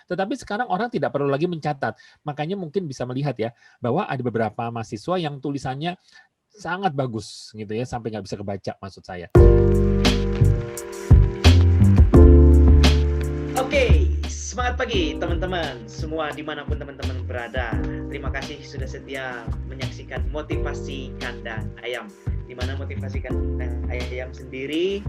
Tetapi sekarang orang tidak perlu lagi mencatat. Makanya mungkin bisa melihat ya, bahwa ada beberapa mahasiswa yang tulisannya sangat bagus gitu ya, sampai nggak bisa kebaca maksud saya. Oke, semangat pagi teman-teman semua dimanapun teman-teman berada. Terima kasih sudah setia menyaksikan Motivasi Kandang Ayam. Di mana Motivasi Kandang Ayam sendiri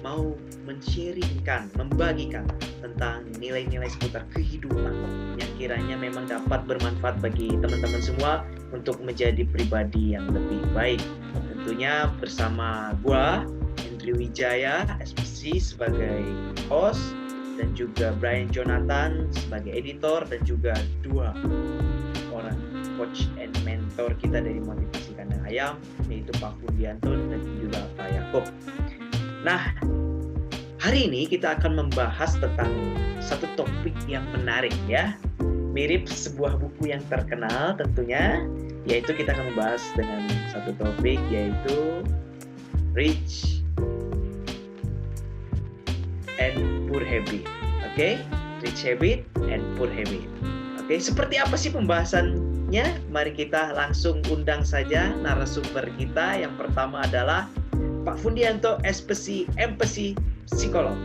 mau men-sharingkan, membagikan tentang nilai-nilai seputar kehidupan yang kiranya memang dapat bermanfaat bagi teman-teman semua untuk menjadi pribadi yang lebih baik. Tentunya bersama gua Hendry Wijaya, SPC sebagai host, dan juga Brian Jonathan sebagai editor, dan juga dua orang coach and mentor kita dari Motivasi Kandang Ayam, yaitu Pak Fundianto dan juga Pak Yakob. Nah, hari ini kita akan membahas tentang satu topik yang menarik ya, mirip sebuah buku yang terkenal tentunya, yaitu kita akan membahas dengan satu topik yaitu Rich and Poor Habit. Oke, Rich Habit and Poor Habit. Oke, seperti apa sih pembahasannya? Mari kita langsung undang saja narasumber kita. Yang pertama adalah Pak Fundianto, SPC, MPC, psikolog.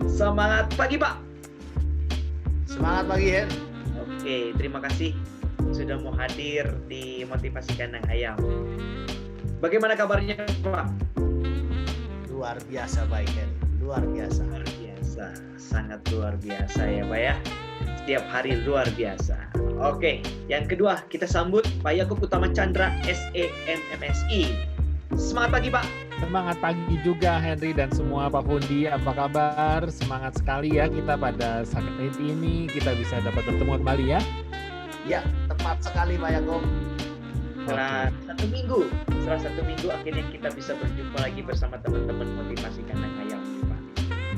Semangat pagi, Pak. Semangat pagi, Hen. Oke, terima kasih sudah mau hadir di Motivasi Kandang Ayam. Bagaimana kabarnya, Pak? Luar biasa baik, Hen. Luar biasa. Luar biasa, sangat luar biasa ya, Pak ya. Setiap hari luar biasa. Oke, yang kedua kita sambut Pak Yakob Utama Chandra, SEMMSI. Semangat pagi, Pak. Semangat pagi juga Henry dan semua Pak Fundi, apa kabar? Semangat sekali ya kita pada saat ini kita bisa dapat bertemu kembali ya. Ya, tepat sekali Pak Yakob. Setelah satu minggu akhirnya kita bisa berjumpa lagi bersama teman-teman Motivasi Kandang Ayam, Pak.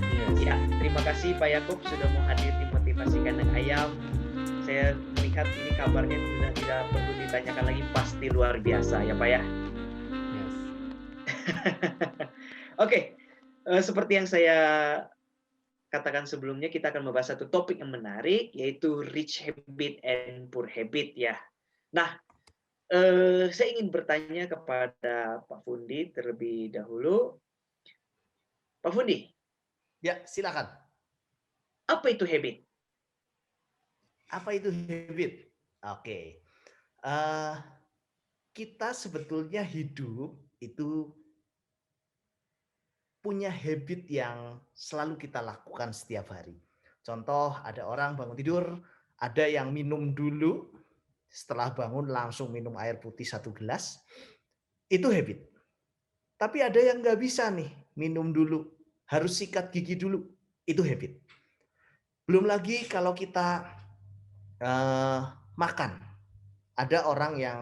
Yes. Ya, terima kasih Pak Yakob sudah mau hadir di Motivasi Kandang Ayam. Saya melihat ini kabarnya sudah tidak perlu ditanyakan lagi, pasti luar biasa ya Pak ya. Yes. Oke, seperti yang saya katakan sebelumnya, kita akan membahas satu topik yang menarik, yaitu Rich Habit and Poor Habit ya. Nah, saya ingin bertanya kepada Pak Fundi terlebih dahulu. Pak Fundi. Ya, silakan. Apa itu habit? Apa itu habit? Oke. Kita sebetulnya hidup itu punya habit yang selalu kita lakukan setiap hari. Contoh, ada orang bangun tidur, ada yang minum dulu, setelah bangun langsung minum air putih 1 gelas, itu habit. Tapi ada yang nggak bisa nih, minum dulu, harus sikat gigi dulu, itu habit. Belum lagi kalau kita makan, ada orang yang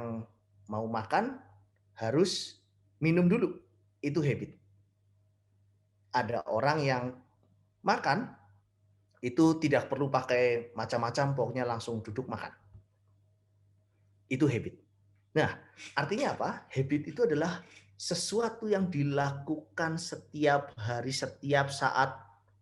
mau makan harus minum dulu, itu habit. Ada orang yang makan itu tidak perlu pakai macam-macam, pokoknya langsung duduk makan. Itu habit. Nah, artinya apa? Habit itu adalah sesuatu yang dilakukan setiap hari, setiap saat.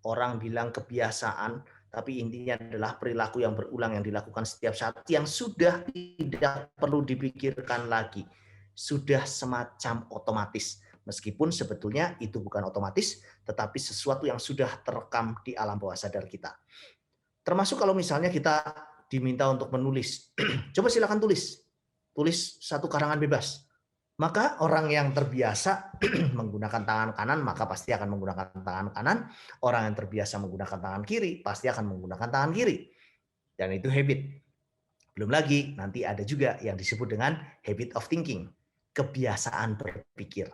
Orang bilang kebiasaan, tapi intinya adalah perilaku yang berulang yang dilakukan setiap saat, yang sudah tidak perlu dipikirkan lagi. Sudah semacam otomatis. Meskipun sebetulnya itu bukan otomatis, tetapi sesuatu yang sudah terekam di alam bawah sadar kita. Termasuk kalau misalnya kita diminta untuk menulis. Coba silakan tulis. Tulis satu karangan bebas. Maka orang yang terbiasa menggunakan tangan kanan, maka pasti akan menggunakan tangan kanan. Orang yang terbiasa menggunakan tangan kiri, pasti akan menggunakan tangan kiri. Dan itu habit. Belum lagi, nanti ada juga yang disebut dengan habit of thinking. Kebiasaan berpikir.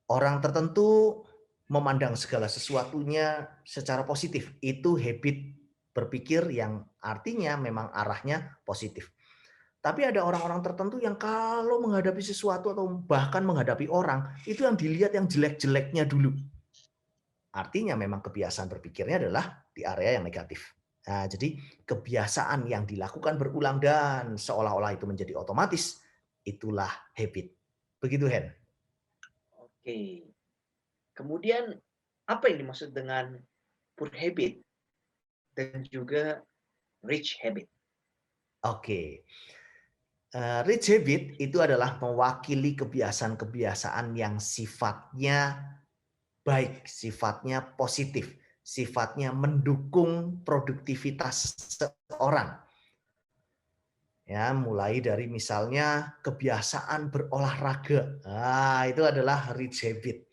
Orang tertentu memandang segala sesuatunya secara positif. Itu habit berpikir yang artinya memang arahnya positif. Tapi ada orang-orang tertentu yang kalau menghadapi sesuatu atau bahkan menghadapi orang, itu yang dilihat yang jelek-jeleknya dulu. Artinya memang kebiasaan berpikirnya adalah di area yang negatif. Nah, jadi kebiasaan yang dilakukan berulang dan seolah-olah itu menjadi otomatis, itulah habit. Begitu, Hen. Oke. Kemudian Apa yang dimaksud dengan poor habit dan juga rich habit? Oke. Rich habit itu adalah mewakili kebiasaan-kebiasaan yang sifatnya baik, sifatnya positif, sifatnya mendukung produktivitas seseorang. Ya, mulai dari misalnya kebiasaan berolahraga. Nah, itu adalah rich habit.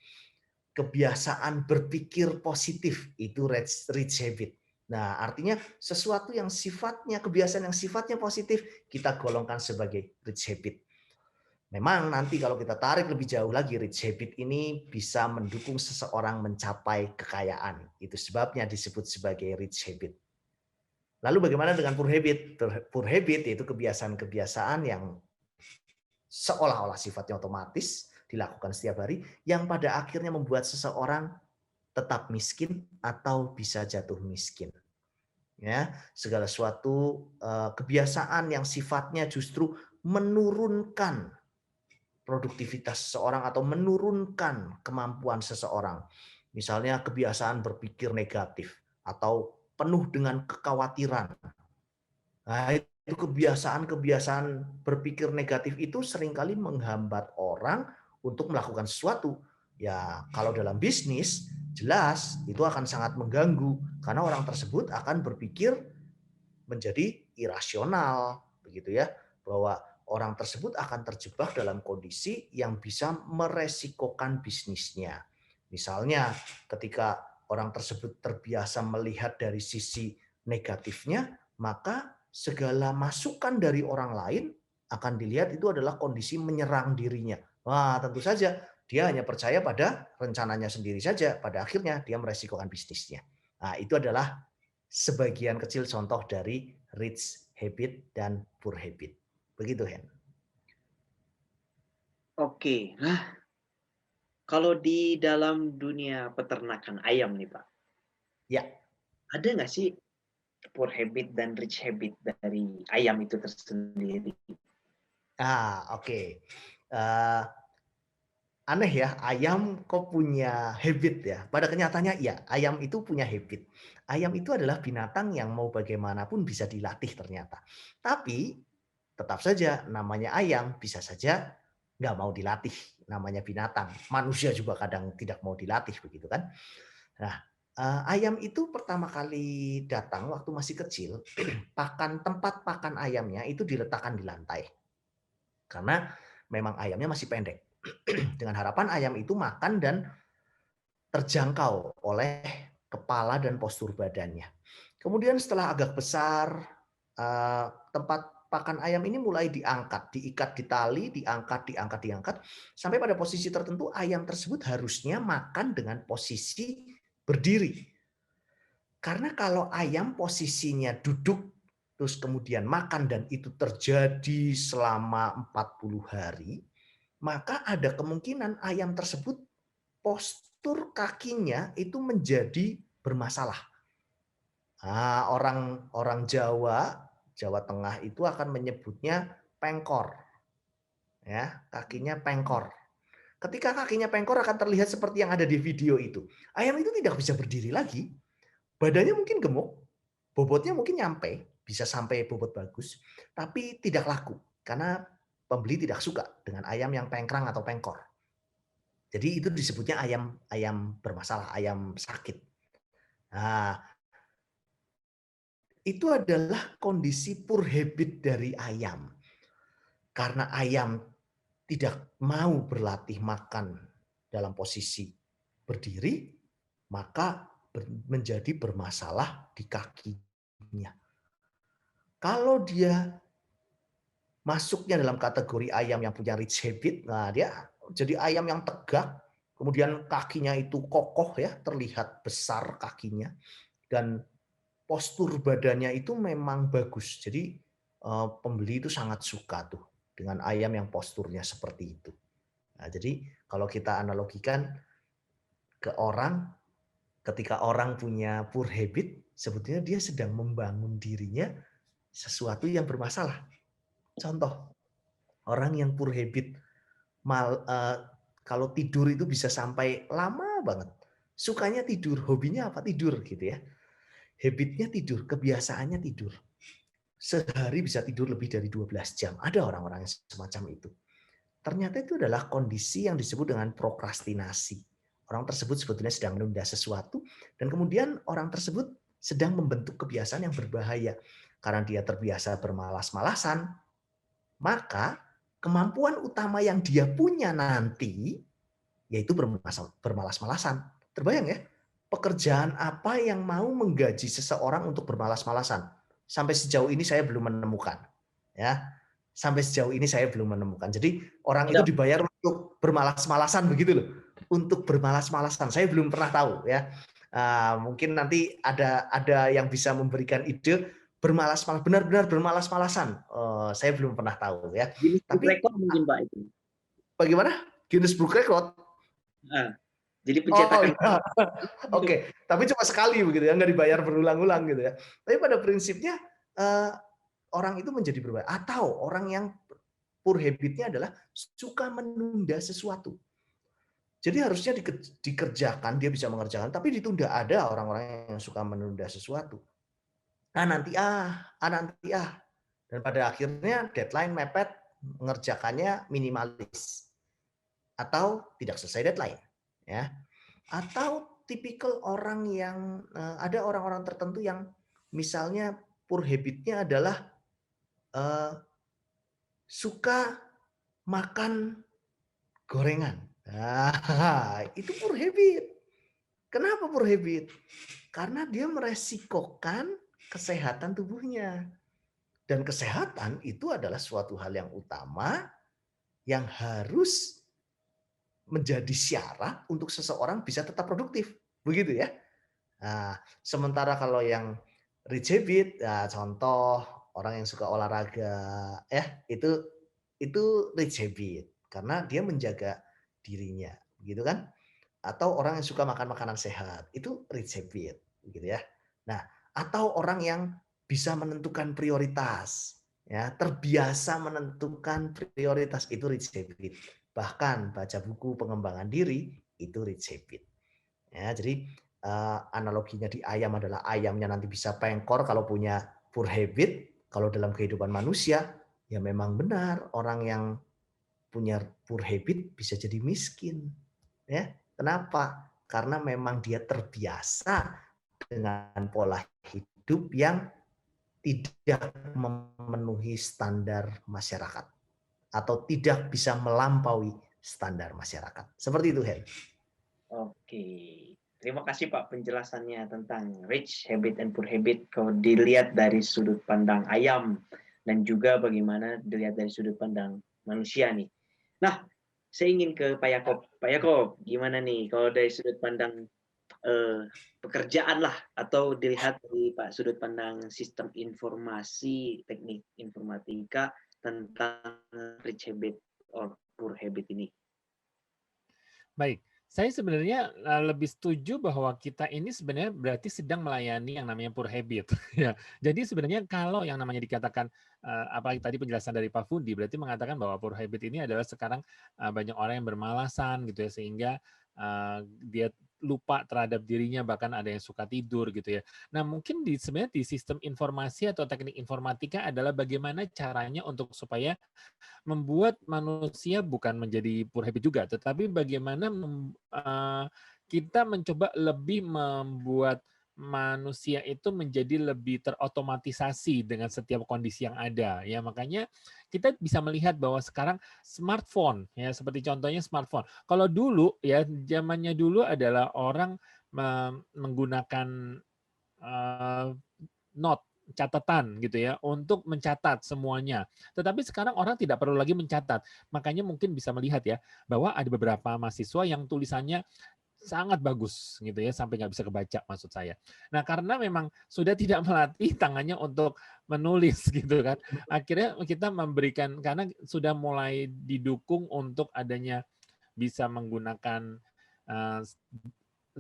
Kebiasaan berpikir positif itu rich habit. Nah, artinya sesuatu yang sifatnya kebiasaan yang sifatnya positif kita golongkan sebagai rich habit. Memang nanti kalau kita tarik lebih jauh lagi, rich habit ini bisa mendukung seseorang mencapai kekayaan. Itu sebabnya disebut sebagai rich habit. Lalu bagaimana dengan poor habit? Poor habit yaitu kebiasaan-kebiasaan yang seolah-olah sifatnya otomatis dilakukan setiap hari, yang pada akhirnya membuat seseorang tetap miskin atau bisa jatuh miskin. Ya, segala suatu kebiasaan yang sifatnya justru menurunkan produktivitas seseorang atau menurunkan kemampuan seseorang. Misalnya kebiasaan berpikir negatif atau penuh dengan kekhawatiran. Nah, itu kebiasaan-kebiasaan berpikir negatif itu seringkali menghambat orang untuk melakukan sesuatu. Ya, kalau dalam bisnis jelas itu akan sangat mengganggu karena orang tersebut akan berpikir menjadi irasional, begitu ya, bahwa orang tersebut akan terjebak dalam kondisi yang bisa meresikokan bisnisnya. Misalnya ketika orang tersebut terbiasa melihat dari sisi negatifnya, maka segala masukan dari orang lain akan dilihat itu adalah kondisi menyerang dirinya. Wah, tentu saja dia hanya percaya pada rencananya sendiri saja, pada akhirnya dia meresikokan bisnisnya. Nah, itu adalah sebagian kecil contoh dari rich habit dan poor habit. Begitu, Hen. Oke, nah kalau di dalam dunia peternakan ayam nih Pak, Ya, ada nggak sih poor habit dan rich habit dari ayam itu tersendiri? oke. Eh, Aneh ya, ayam kok punya habit ya? Pada kenyataannya iya, ayam itu punya habit. Ayam itu adalah binatang yang mau bagaimanapun bisa dilatih ternyata. Tapi tetap saja namanya ayam bisa saja nggak mau dilatih, namanya binatang. Manusia juga kadang tidak mau dilatih begitu kan. Nah, ayam itu pertama kali datang waktu masih kecil, tempat pakan ayamnya itu diletakkan di lantai. Karena memang ayamnya masih pendek. Dengan harapan ayam itu makan dan terjangkau oleh kepala dan postur badannya. Kemudian setelah agak besar, tempat pakan ayam ini mulai diangkat, diikat di tali, diangkat, sampai pada posisi tertentu ayam tersebut harusnya makan dengan posisi berdiri. Karena kalau ayam posisinya duduk, terus kemudian makan dan itu terjadi selama 40 hari, maka ada kemungkinan ayam tersebut postur kakinya itu menjadi bermasalah. Orang orang Jawa Tengah itu akan menyebutnya pengkor. Ya, kakinya pengkor. Ketika kakinya pengkor akan terlihat seperti yang ada di video itu. Ayam itu tidak bisa berdiri lagi. Badannya mungkin gemuk, bobotnya mungkin nyampe, bisa sampai bobot bagus, tapi tidak laku karena pembeli tidak suka dengan ayam yang pengkrang atau pengkor. Jadi itu disebutnya ayam ayam bermasalah, ayam sakit. Nah, itu adalah kondisi poor habit dari ayam. Karena ayam tidak mau berlatih makan dalam posisi berdiri, maka menjadi bermasalah di kakinya. Kalau dia masuknya dalam kategori ayam yang punya rich habit, nah dia jadi ayam yang tegak, kemudian kakinya itu kokoh ya, terlihat besar kakinya, dan postur badannya itu memang bagus. Jadi pembeli itu sangat suka tuh dengan ayam yang posturnya seperti itu. Nah, jadi kalau kita analogikan ke orang, ketika orang punya poor habit, sebetulnya dia sedang membangun dirinya sesuatu yang bermasalah. Contoh, orang yang poor habit, kalau tidur itu bisa sampai lama banget. sukanya tidur, hobinya apa? Tidur gitu ya. Habitnya tidur, kebiasaannya tidur. Sehari bisa tidur lebih dari 12 jam. Ada orang-orang yang semacam itu. Ternyata itu adalah kondisi yang disebut dengan prokrastinasi. Orang tersebut sebetulnya sedang menunda sesuatu dan kemudian orang tersebut sedang membentuk kebiasaan yang berbahaya. Karena dia terbiasa bermalas-malasan, maka kemampuan utama yang dia punya nanti yaitu bermalas-malasan. Terbayang ya? Pekerjaan apa yang mau menggaji seseorang untuk bermalas-malasan? Sampai sejauh ini saya belum menemukan. Ya, sampai sejauh ini saya belum menemukan. Jadi orang itu Ada. dibayar untuk bermalas-malasan begitu loh. Untuk bermalas-malasan. Saya belum pernah tahu ya. Mungkin nanti ada yang bisa memberikan ide bermalas-malasan, benar-benar bermalas-malasan. Saya belum pernah tahu ya. Guinness Book Tapi Record mungkin Pak itu. bagaimana? Guinness Book Record? Nah, jadi Oh pencetakan iya, oke. Tapi cuma sekali begitu ya, nggak dibayar berulang-ulang gitu ya. Tapi pada prinsipnya orang itu menjadi berbahaya. Atau orang yang poor habit-nya adalah suka menunda sesuatu. Jadi harusnya dikerjakan, dia bisa mengerjakan, tapi ditunda. Ada orang-orang yang suka menunda sesuatu. Nanti nanti Dan pada akhirnya deadline mepet, mengerjakannya minimalis. Atau tidak selesai deadline. Ya. Atau tipikal orang yang ada orang-orang tertentu yang misalnya poor habit-nya adalah suka makan gorengan. Nah, itu poor habit. Kenapa poor habit? Karena dia meresikokan kesehatan tubuhnya. Dan kesehatan itu adalah suatu hal yang utama yang harus menjadi syarat untuk seseorang bisa tetap produktif. Begitu ya. Nah, sementara kalau yang rich habit, ya contoh orang yang suka olahraga, ya itu rich habit karena dia menjaga dirinya, gitu kan? Atau orang yang suka makan makanan sehat, itu rich habit, gitu ya. Nah, atau orang yang bisa menentukan prioritas, ya terbiasa menentukan prioritas itu rich habit. Bahkan baca buku pengembangan diri itu rich habit. Ya, jadi analoginya di ayam adalah ayamnya nanti bisa pengkor kalau punya poor habit. Kalau dalam kehidupan manusia, ya memang benar orang yang punya poor habit bisa jadi miskin. Ya, kenapa? Karena memang dia terbiasa dengan pola hidup yang tidak memenuhi standar masyarakat atau tidak bisa melampaui standar masyarakat. Seperti itu, Hen. Oke. Terima kasih Pak penjelasannya tentang rich habit and poor habit. Kalau dilihat dari sudut pandang ayam dan juga bagaimana dilihat dari sudut pandang manusia nih. Nah, saya ingin ke Pak Yakob. Pak Yakob, gimana nih kalau dari sudut pandang pekerjaan lah atau dilihat dari Pak sudut pandang sistem informasi, teknik informatika tentang rich habit or poor habit ini? Baik, saya sebenarnya lebih setuju bahwa kita ini sebenarnya berarti sedang melayani yang namanya poor habit. Ya, jadi sebenarnya kalau yang namanya dikatakan, apalagi tadi penjelasan dari Pak Fudi, berarti mengatakan bahwa poor habit ini adalah sekarang banyak orang yang bermalasan gitu ya, sehingga dia lupa terhadap dirinya, bahkan ada yang suka tidur gitu ya. Nah mungkin sebenarnya di sistem informasi atau teknik informatika adalah bagaimana caranya untuk supaya membuat manusia bukan menjadi poor habit juga, tetapi bagaimana kita mencoba lebih membuat manusia itu menjadi lebih terotomatisasi dengan setiap kondisi yang ada. Ya, makanya kita bisa melihat bahwa sekarang smartphone, ya seperti contohnya smartphone. Kalau dulu ya zamannya dulu adalah orang menggunakan note, catatan gitu ya, untuk mencatat semuanya. Tetapi sekarang orang tidak perlu lagi mencatat. Makanya mungkin bisa melihat ya, bahwa ada beberapa mahasiswa yang tulisannya sangat bagus gitu ya, sampai nggak bisa kebaca maksud saya. Nah karena memang sudah tidak melatih tangannya untuk menulis gitu kan, akhirnya kita memberikan, karena sudah mulai didukung untuk adanya bisa menggunakan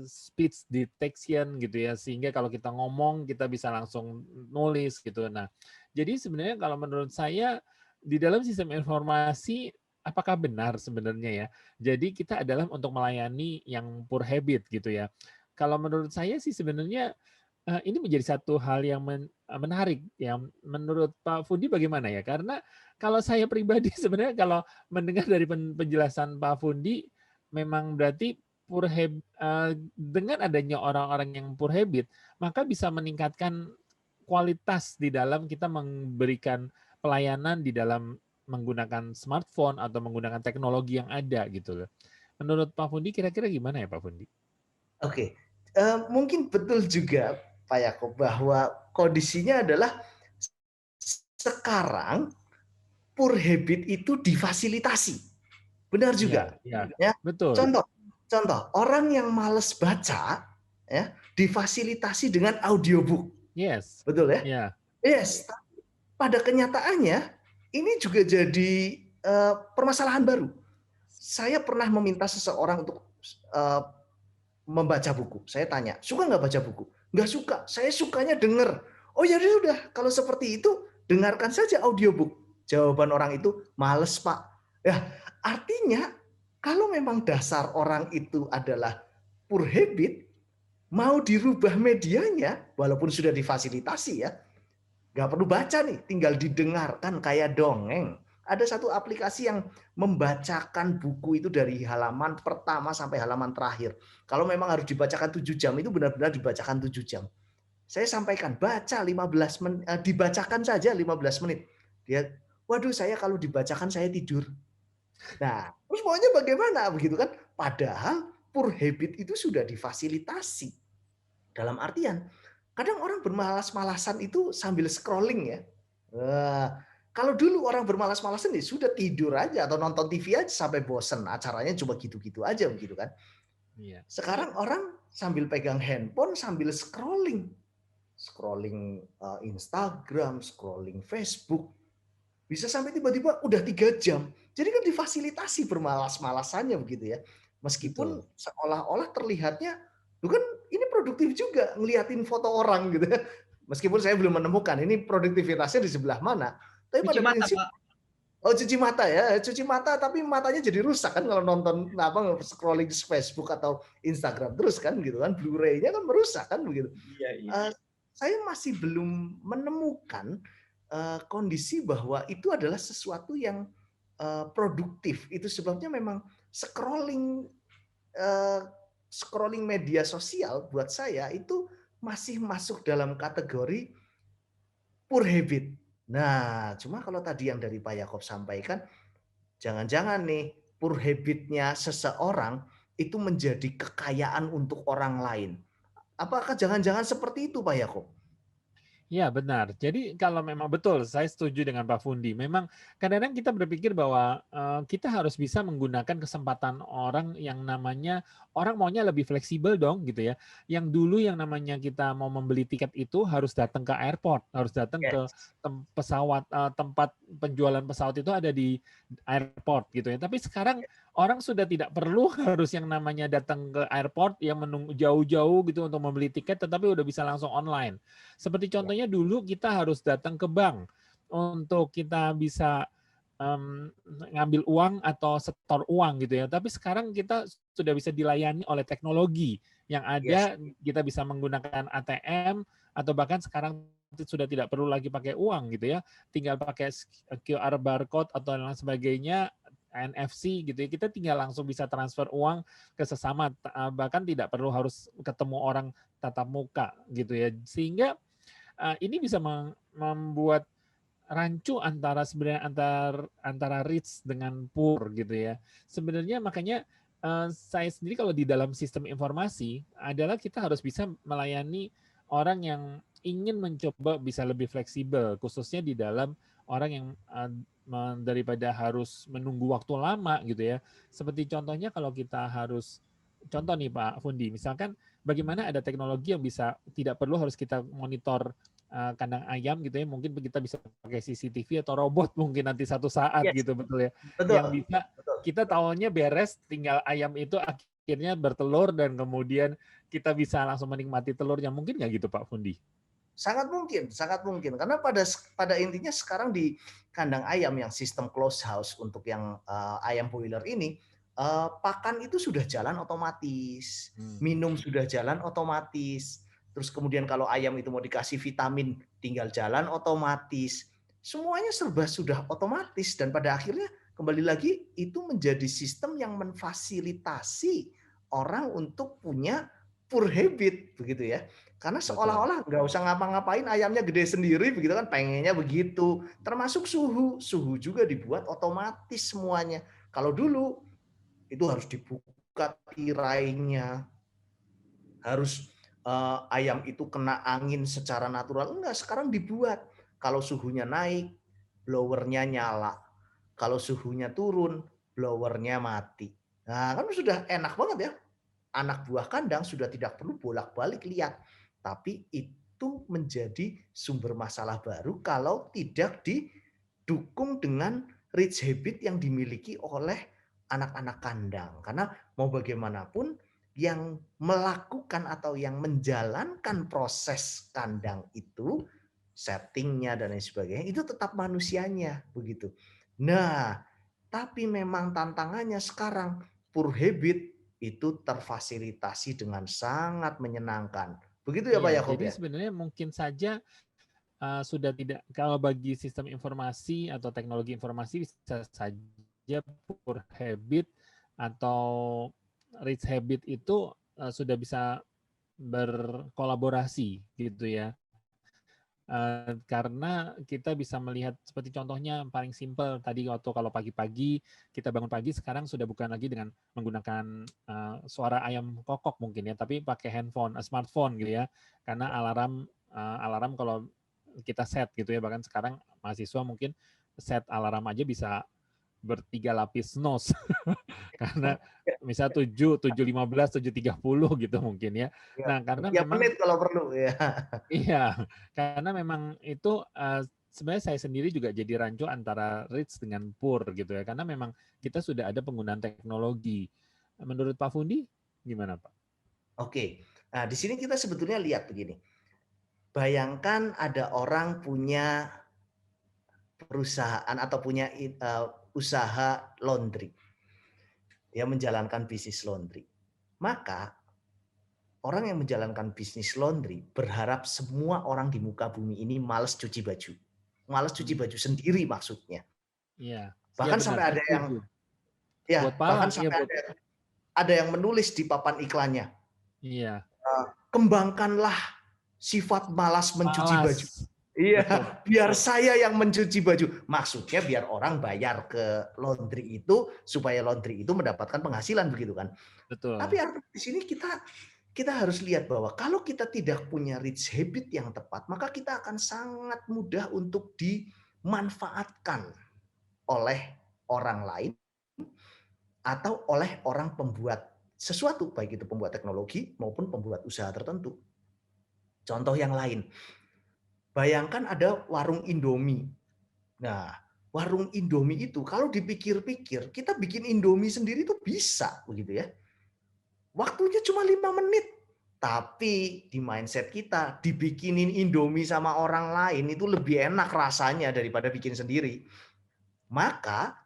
speech detection gitu ya, sehingga kalau kita ngomong kita bisa langsung nulis gitu. Nah, jadi sebenarnya kalau menurut saya di dalam sistem informasi apakah benar sebenarnya ya? Jadi kita adalah untuk melayani yang poor habit gitu ya. Kalau menurut saya sih sebenarnya ini menjadi satu hal yang menarik ya. Menurut Pak Fundi bagaimana ya? Karena kalau saya pribadi sebenarnya kalau mendengar dari penjelasan Pak Fundi, memang berarti dengan adanya orang-orang yang poor habit, maka bisa meningkatkan kualitas di dalam kita memberikan pelayanan di dalam menggunakan smartphone atau menggunakan teknologi yang ada gitu loh. Menurut Pak Fundi kira-kira gimana ya Pak Fundi? Oke, mungkin betul juga Pak Yakob bahwa kondisinya adalah sekarang poor habit itu difasilitasi. Benar Iya, juga. iya. Ya. Betul. Contoh, orang yang males baca ya difasilitasi dengan audiobook. Yes. Betul ya? Ya. Yes. Pada kenyataannya ini juga jadi permasalahan baru. Saya pernah meminta seseorang untuk membaca buku. Saya tanya, suka nggak baca buku? Nggak suka. Saya sukanya denger. Oh ya sudah, kalau seperti itu dengarkan saja audiobook. Jawaban orang itu, males Pak. Ya, artinya kalau memang dasar orang itu adalah poor habit, mau dirubah medianya, walaupun sudah difasilitasi ya, nggak perlu baca nih, tinggal didengarkan kayak dongeng. Ada satu aplikasi yang membacakan buku itu dari halaman pertama sampai halaman terakhir. Kalau memang harus dibacakan 7 jam, itu benar-benar dibacakan 7 jam. Saya sampaikan, baca 15 menit, dibacakan saja 15 menit. Dia, waduh saya kalau dibacakan saya tidur. Nah, terus maunya bagaimana begitu kan? Padahal poor habit itu sudah difasilitasi. Dalam artian, kadang orang bermalas-malasan itu sambil scrolling ya. Kalau dulu orang bermalas-malasan ya sudah tidur aja atau nonton TV aja sampai bosen. Acaranya cuma gitu-gitu aja begitu kan. Iya. Sekarang orang sambil pegang handphone sambil scrolling. Scrolling Instagram, scrolling Facebook. Bisa sampai tiba-tiba udah 3 jam. Jadi kan difasilitasi bermalas-malasannya begitu ya. Meskipun Betul. seolah-olah terlihatnya, bukan ini produktif juga ngeliatin foto orang gitu ya. Meskipun saya belum menemukan ini produktivitasnya di sebelah mana. Tapi Cuci pada mata, prinsip, Pak. oh cuci mata ya, cuci mata tapi matanya jadi rusak kan kalau nonton scrolling Facebook atau Instagram terus kan gitu kan, Blu-ray-nya kan merusak kan begitu. Iya, iya. Saya masih belum menemukan kondisi bahwa itu adalah sesuatu yang produktif. Itu sebabnya memang scrolling scrolling media sosial buat saya itu masih masuk dalam kategori poor habit. Nah, cuma kalau tadi yang dari Pak Yakob sampaikan, jangan-jangan nih poor habit-nya seseorang itu menjadi kekayaan untuk orang lain. Apakah jangan-jangan seperti itu Pak Yakob? Ya benar. Jadi kalau memang betul, saya setuju dengan Pak Fundi. Memang kadang-kadang kita berpikir bahwa kita harus bisa menggunakan kesempatan orang yang namanya orang maunya lebih fleksibel dong gitu ya. Yang dulu yang namanya kita mau membeli tiket itu harus datang ke airport, harus datang ke Yes. pesawat tempat penjualan pesawat itu ada di airport gitu ya. Tapi sekarang orang sudah tidak perlu harus yang namanya datang ke airport yang menunggu jauh-jauh gitu untuk membeli tiket, tetapi udah bisa langsung online. Seperti contohnya dulu kita harus datang ke bank untuk kita bisa ngambil uang atau setor uang gitu ya. Tapi sekarang kita sudah bisa dilayani oleh teknologi yang Yes. ada, kita bisa menggunakan ATM atau bahkan sekarang sudah tidak perlu lagi pakai uang gitu ya. Tinggal pakai QR barcode atau lain sebagainya, NFC gitu ya. Kita tinggal langsung bisa transfer uang ke sesama, bahkan tidak perlu harus ketemu orang tatap muka gitu ya. Sehingga ini bisa membuat rancu antara sebenarnya antara rich dengan poor gitu ya. Sebenarnya makanya saya sendiri kalau di dalam sistem informasi adalah kita harus bisa melayani orang yang ingin mencoba bisa lebih fleksibel, khususnya di dalam orang yang daripada harus menunggu waktu lama gitu ya. Seperti contohnya kalau kita harus contoh nih Pak Fundi, misalkan bagaimana ada teknologi yang bisa tidak perlu harus kita monitor kandang ayam gitu ya, mungkin kita bisa pakai CCTV atau robot mungkin nanti satu saat Yes. gitu betul ya, yang Betul. bisa kita tahunya beres, tinggal ayam itu akhirnya bertelur dan kemudian kita bisa langsung menikmati telurnya, mungkin nggak gitu Pak Fundi? Sangat mungkin, sangat mungkin. Karena pada intinya sekarang di kandang ayam yang sistem close house untuk yang ayam broiler ini, pakan itu sudah jalan otomatis, minum sudah jalan otomatis. Terus kemudian kalau ayam itu mau dikasih vitamin, tinggal jalan otomatis. Semuanya serba sudah otomatis dan pada akhirnya kembali lagi itu menjadi sistem yang memfasilitasi orang untuk punya poor habit begitu ya. Karena Betul. seolah-olah nggak usah ngapa-ngapain ayamnya gede sendiri begitu kan, pengennya begitu. Termasuk suhu juga dibuat otomatis semuanya. Kalau dulu itu harus dibuka tirainya, harus ayam itu kena angin secara natural. Enggak, sekarang dibuat. Kalau suhunya naik, blowernya nyala. Kalau suhunya turun, blowernya mati. Nah, kan sudah enak banget ya. Anak buah kandang sudah tidak perlu bolak-balik lihat. Tapi itu menjadi sumber masalah baru kalau tidak didukung dengan rich habit yang dimiliki oleh anak-anak kandang. Karena mau bagaimanapun yang melakukan atau yang menjalankan proses kandang itu, settingnya dan lain sebagainya, itu tetap manusianya begitu. Nah, tapi memang tantangannya sekarang poor habit itu terfasilitasi dengan sangat menyenangkan. Begitu ya Pak Iya, Yakob jadi ya? sebenarnya mungkin saja sudah tidak, kalau bagi sistem informasi atau teknologi informasi bisa saja poor habit atau rich habit itu sudah bisa berkolaborasi gitu ya. Karena kita bisa melihat seperti contohnya paling simpel tadi waktu kalau pagi-pagi kita bangun pagi sekarang sudah bukan lagi dengan menggunakan suara ayam kokok mungkin ya, tapi pakai handphone, smartphone gitu ya. Karena alarm kalau kita set gitu ya, bahkan sekarang mahasiswa mungkin set alarm aja bisa bertiga lapis nose karena misal 7.15, 7.30 gitu mungkin ya. Ya, Nah, karena setiap memang menit kalau perlu ya. iya, karena memang itu sebenarnya saya sendiri juga jadi rancu antara rich dengan poor gitu ya, karena memang kita sudah ada penggunaan teknologi. Menurut Pak Fundi gimana Pak? Oke. Nah, di sini kita sebetulnya lihat begini. Bayangkan ada orang punya perusahaan atau punya usaha laundry. Dia menjalankan bisnis laundry. Maka orang yang menjalankan bisnis laundry berharap semua orang di muka bumi ini malas cuci baju. Malas cuci Hmm, baju sendiri maksudnya. iya, iya Bahkan benar, sampai saya ada yang setuju. ya, Buat bahkan pala, iya sampai buat, ada yang menulis di papan iklannya, iya, kembangkanlah sifat malas mencuci baju. malas, Iya, betul, biar saya yang mencuci baju. Maksudnya biar orang bayar ke laundry itu supaya laundry itu mendapatkan penghasilan begitu kan. Tapi betul. di sini kita harus lihat bahwa kalau kita tidak punya rich habit yang tepat, maka kita akan sangat mudah untuk dimanfaatkan oleh orang lain atau oleh orang pembuat sesuatu, baik itu pembuat teknologi maupun pembuat usaha tertentu. Contoh yang lain, bayangkan ada warung Indomie. Nah, warung Indomie itu kalau dipikir-pikir, kita bikin Indomie sendiri itu bisa, begitu ya. Waktunya cuma 5 menit. Tapi di mindset kita, dibikinin Indomie sama orang lain itu lebih enak rasanya daripada bikin sendiri. Maka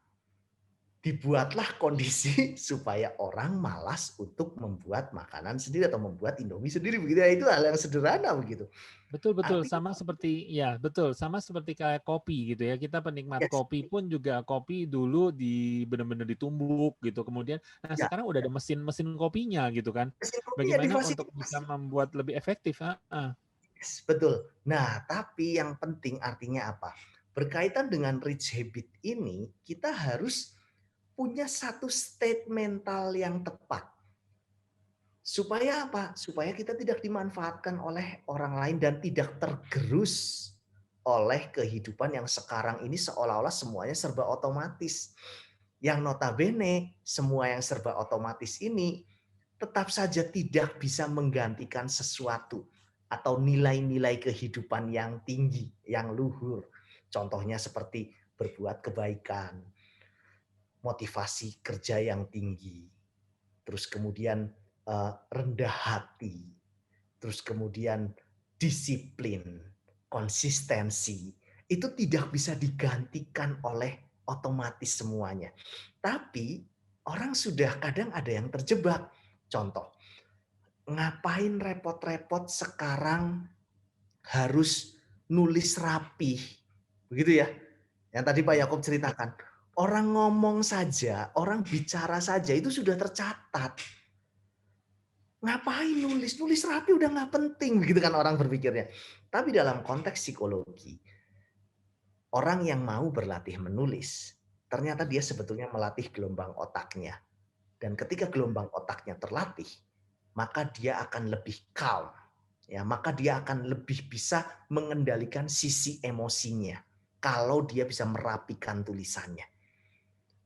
dibuatlah kondisi supaya orang malas untuk membuat makanan sendiri atau membuat Indomie sendiri begitu ya. Itu hal yang sederhana begitu. Betul betul, Artinya sama seperti ya, betul, sama seperti kayak kopi gitu ya. Kita penikmat yes, kopi pun juga kopi dulu benar-benar ditumbuk gitu. Kemudian nah ya, sekarang udah ada mesin-mesin kopinya gitu kan. mesin kopinya Bagaimana untuk bisa difasilitasi. membuat lebih efektif? Heeh. Yes, betul. Nah, tapi yang penting artinya apa? Berkaitan dengan rich habit ini, kita harus punya satu state mental yang tepat. Supaya apa? Supaya kita tidak dimanfaatkan oleh orang lain dan tidak tergerus oleh kehidupan yang sekarang ini seolah-olah semuanya serba otomatis. Yang notabene semua yang serba otomatis ini tetap saja tidak bisa menggantikan sesuatu atau nilai-nilai kehidupan yang tinggi, yang luhur. Contohnya seperti berbuat kebaikan, motivasi kerja yang tinggi, terus kemudian rendah hati, terus kemudian disiplin, konsistensi, itu tidak bisa digantikan oleh otomatis semuanya. Tapi orang sudah kadang ada yang terjebak. Contoh, ngapain repot-repot sekarang harus nulis rapih, begitu ya? Yang tadi Pak Yakob ceritakan, orang ngomong saja, orang bicara saja itu sudah tercatat. Ngapain nulis? Nulis rapi udah nggak penting, begitu kan orang berpikirnya. Tapi dalam konteks psikologi, orang yang mau berlatih menulis, ternyata dia sebetulnya melatih gelombang otaknya. Dan ketika gelombang otaknya terlatih, maka dia akan lebih calm. Ya, maka dia akan lebih bisa mengendalikan sisi emosinya kalau dia bisa merapikan tulisannya.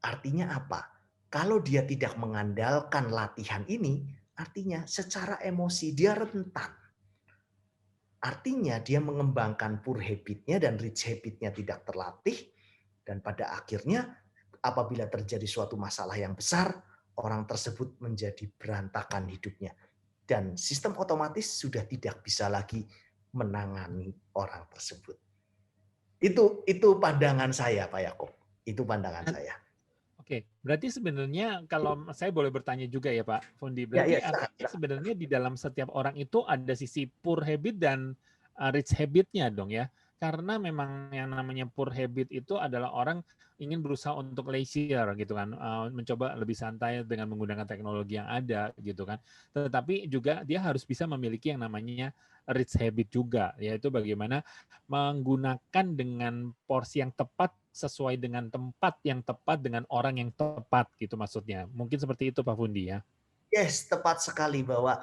Artinya apa? Kalau dia tidak mengandalkan latihan ini, artinya secara emosi dia rentan. Artinya dia mengembangkan poor habit-nya dan rich habit-nya tidak terlatih. Dan pada akhirnya apabila terjadi suatu masalah yang besar, orang tersebut menjadi berantakan hidupnya. Dan sistem otomatis sudah tidak bisa lagi menangani orang tersebut. Itu pandangan saya, Pak Yakob. Itu pandangan saya. Oke, berarti sebenarnya kalau saya boleh bertanya juga ya Pak Fundi, Ya, berarti silakan. artinya sebenarnya di dalam setiap orang itu ada sisi poor habit dan rich habit-nya dong ya. Karena memang yang namanya poor habit itu adalah orang ingin berusaha untuk leisure gitu kan, mencoba lebih santai dengan menggunakan teknologi yang ada gitu kan. Tetapi juga dia harus bisa memiliki yang namanya rich habit juga, yaitu bagaimana menggunakan dengan porsi yang tepat sesuai dengan tempat yang tepat dengan orang yang tepat gitu maksudnya. Mungkin seperti itu Pak Fundi ya. Yes, tepat sekali bahwa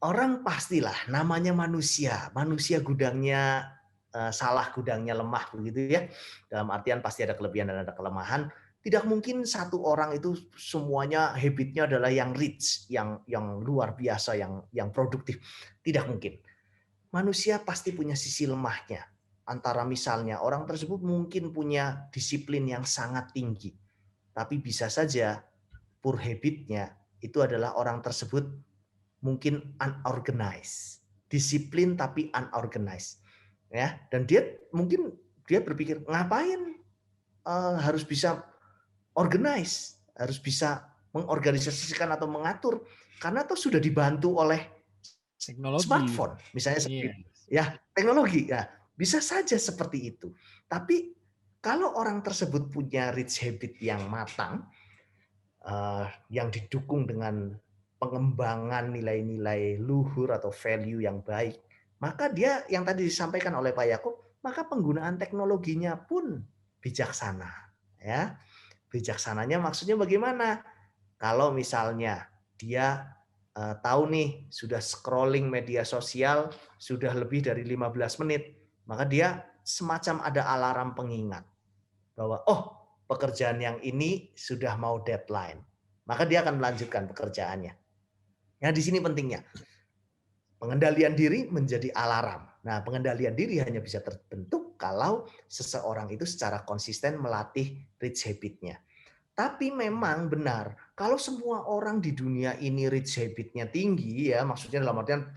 orang pastilah namanya manusia. Manusia gudangnya salah, gudangnya lemah begitu ya. Dalam artian pasti ada kelebihan dan ada kelemahan. Tidak mungkin satu orang itu semuanya habitnya adalah yang rich, yang luar biasa, yang produktif. Tidak mungkin. Manusia pasti punya sisi lemahnya. Antara misalnya orang tersebut mungkin punya disiplin yang sangat tinggi. Tapi bisa saja poor habit-nya itu adalah orang tersebut mungkin unorganized. Disiplin tapi unorganized. Ya, dan dia berpikir ngapain harus bisa organize, harus bisa mengorganisasikan atau mengatur karena tuh sudah dibantu oleh Teknologi. smartphone misalnya seperti ya, teknologi ya. Bisa saja seperti itu. Tapi kalau orang tersebut punya rich habit yang matang, yang didukung dengan pengembangan nilai-nilai luhur atau value yang baik, maka dia yang tadi disampaikan oleh Pak Yakob, maka penggunaan teknologinya pun bijaksana. Ya, bijaksananya maksudnya bagaimana? Kalau misalnya dia tahu nih sudah scrolling media sosial sudah lebih dari 15 menit, maka dia semacam ada alarm pengingat bahwa pekerjaan yang ini sudah mau deadline. Maka dia akan melanjutkan pekerjaannya. Nah, di sini pentingnya. Pengendalian diri menjadi alarm. Nah, pengendalian diri hanya bisa terbentuk kalau seseorang itu secara konsisten melatih rich habit-nya. Tapi memang benar, kalau semua orang di dunia ini rich habit-nya tinggi ya, maksudnya dalam artian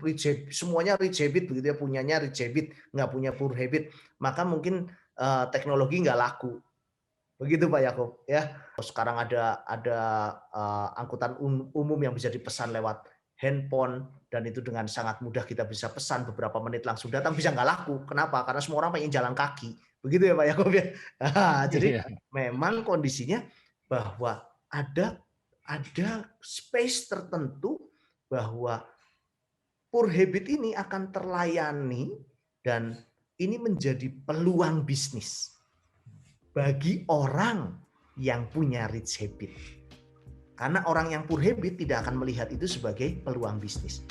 semuanya rich habit begitu ya, punyanya rich habit, nggak punya poor habit, maka mungkin teknologi nggak laku. Begitu Pak Yakob ya. Sekarang ada angkutan umum yang bisa dipesan lewat handphone dan itu dengan sangat mudah kita bisa pesan beberapa menit langsung datang, bisa nggak laku. Kenapa? Karena semua orang pengen jalan kaki. Begitu ya Pak Yakob ya. Jadi memang kondisinya bahwa ada space tertentu bahwa poor habit ini akan terlayani dan ini menjadi peluang bisnis bagi orang yang punya rich habit. Karena orang yang poor habit tidak akan melihat itu sebagai peluang bisnis.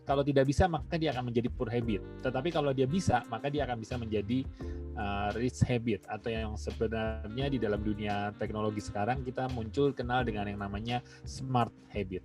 Kalau tidak bisa, maka dia akan menjadi poor habit. Tetapi kalau dia bisa, maka dia akan bisa menjadi rich habit, atau yang sebenarnya di dalam dunia teknologi sekarang kita muncul kenal dengan yang namanya smart habit.